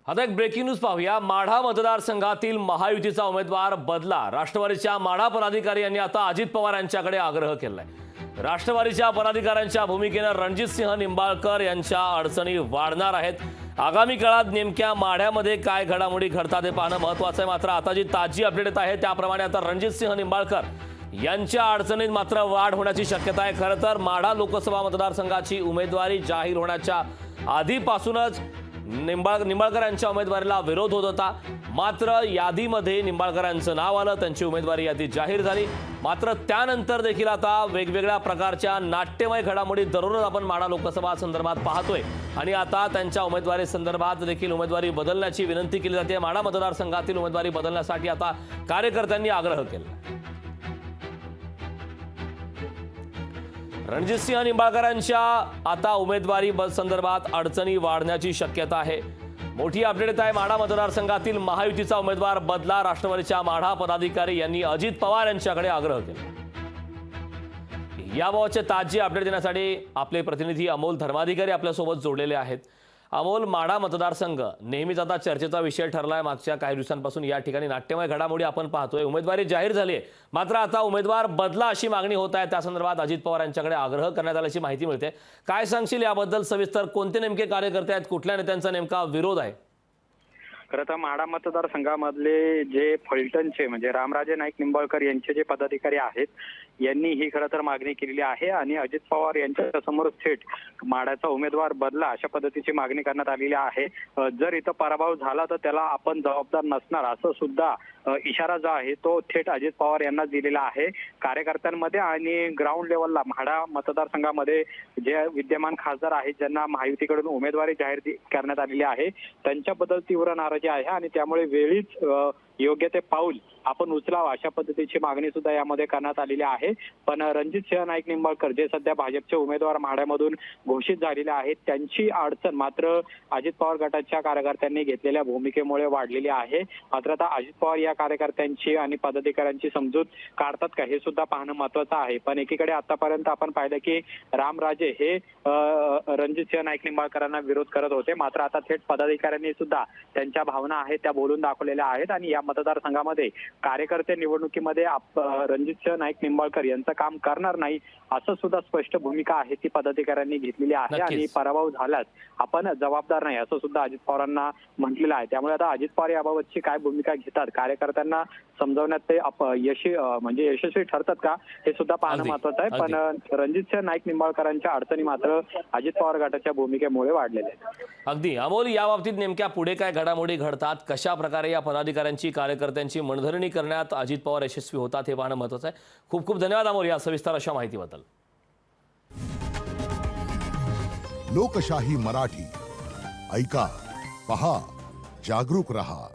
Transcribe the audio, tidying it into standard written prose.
आता एक breaking news पाहूया। माढा मतदारसंघातील महायुतीचा उमेदवार बदला। राष्ट्रवादीच्या माढा पदाधिकारी यांनी आता अजित पवार यांच्याकडे आग्रह केलाय। राष्ट्रवादीच्या पदाधिकाऱ्यांच्या भूमिकेने रणजितसिंह निंबाळकर यांच्या अडचणी वाढणार आहेत। आगामी काळात नेमक्या माढ्यामध्ये काय घडामोडी घडतात हे पाहणं महत्त्वाचं आहे। मात्र आता जी ताजी अपडेट येत आहे त्याप्रमाणे आता रणजितसिंह निंबाळकर यांच्या अडचणीत मात्र वाढ होण्याची शक्यता आहे। खरं तर माढा लोकसभा मतदारसंघाची उमेदवारी जाहीर होण्याच्या आधीपासूनच निंबाळकर यांच्या उमेदवारीला विरोध होत होता। मात्र यादीमध्ये निंबाळकरांचं नाव आलं, त्यांची उमेदवारी यादी जाहीर झाली। मात्र त्यानंतर देखील आता वेगवेगळ्या प्रकारच्या नाट्यमय घडामोडी दररोज आपण माढा लोकसभा संदर्भात पाहतोय आणि आता त्यांच्या उमेदवारी संदर्भात देखील उमेदवारी बदलण्याची विनंती केली जाते। माढा मतदारसंघातील उमेदवारी बदलण्यासाठी आता कार्यकर्त्यांनी आग्रह केला। रणजितसिंह निंबाळकरांच्या आता उमेदवारी संदर्भात अडचणी वाढण्याची शक्यता आहे। मोठी अपडेट येत आहे। माढा मतदारसंघातील महायुतीचा उमेदवार बदला। राष्ट्रवादीच्या माढा पदाधिकारी यांनी अजित पवार यांच्याकडे आग्रह केला। याबाबतचे ताजी अपडेट देण्यासाठी आपले प्रतिनिधी अमोल धर्माधिकारी आपल्यासोबत जोडलेले आहेत। अमोल, माढा मतदारसंघ नेहमीच आता चर्चेचा विषय ठरलाय। मागच्या काही दिवसांपासून या ठिकाणी नाट्यमय घडामोडी आपण पाहतोय। उमेदवारी जाहीर झाली आहे, मात्र आता उमेदवार बदला अशी मागणी होत आहे। त्या संदर्भात अजित पवार यांच्याकडे आग्रह करण्यात आल्याची माहिती मिळते। काय सांगशील याबद्दल सविस्तर? कोणते नेमके कार्यकर्ते आहेत? कुठल्या नेत्यांचा नेमका विरोध आहे? खरं तर माढा मतदारसंघामधले जे फलटणचे म्हणजे रामराजे नाईक निंबाळकर यांचे जे पदाधिकारी आहेत यांनी ही खरं तर मागणी केलेली आहे आणि अजित पवार यांच्या समोर थेट माढ्याचा उमेदवार बदला अशा पद्धतीची मागणी करण्यात आलेली आहे। जर इथं पराभव झाला तर त्याला आपण जबाबदार नसणार असं सुद्धा इशारा जो आहे तो थेट अजित पवार यांना दिलेला आहे। कार्यकर्त्यांमध्ये आणि ग्राउंड लेवलला माढा मतदारसंघामध्ये जे विद्यमान खासदार आहेत ज्यांना महायुतीकडून उमेदवारी जाहीर करण्यात आलेली आहे त्यांच्याबद्दल तीव्र नाराजी आहे आणि त्यामुळे वेळीच योग्य ते पाऊल आपण उचलावं अशा पद्धतीची मागणी सुद्धा यामध्ये करण्यात आलेली आहे। पण रणजितसिंह नाईक निंबाळकर जे सध्या भाजपचे उमेदवार माढ्यामधून घोषित झालेले आहेत त्यांची अडचण मात्र अजित पवार गटाच्या कार्यकर्त्यांनी घेतलेल्या भूमिकेमुळे वाढलेली आहे। मात्र आता अजित पवार या कार्यकर्त्यांची आणि पदाधिकाऱ्यांची समजूत काढतात का हे सुद्धा पाहणं महत्त्वाचं आहे। पण एकीकडे आतापर्यंत आपण पाहिलं की रामराजे हे रणजितसिंह नाईक निंबाळकरांना विरोध करत होते, मात्र आता थेट पदाधिकाऱ्यांनी सुद्धा त्यांच्या भावना आहेत त्या बोलून दाखवलेल्या आहेत आणि या मतदारसंघामध्ये कार्यकर्ते निवडणुकीमध्ये रणजितसिंह नाईक निंबाळकर यांचं काम करणार नाही असं सुद्धा स्पष्ट भूमिका आहे ती पदाधिकाऱ्यांनी घेतलेली आहे आणि पराभव झाल्यास आपण जबाबदार नाही असं सुद्धा अजित पवारांना म्हटलेलं आहे। त्यामुळे आता अजित पवार याबाबतची काय भूमिका घेतात, कार्यकर्त्यांना समजावण्यात ते यशस्वी ठरतात का हे सुद्धा पाहणं महत्त्वाचं आहे। पण रणजितसिंह नाईक निंबाळकरांच्या अडचणी मात्र अजित पवार गटाच्या भूमिकेमुळे वाढलेल्या आहेत। अगदी अमोल, या बाबतीत नेमक्या पुढे काय घडामोडी घडतात, कशा प्रकारे या पदाधिकाऱ्यांची कार्यकर्त्यांची मनधरणी करण्यात अजित पवार यशस्वी होतात हे पाहणं महत्त्वाचं आहे। खूप खूप धन्यवाद अमोल या सविस्तर अशा माहितीबद्दल। लोकशाही मराठी ऐका, पहा, जागरूक रहा।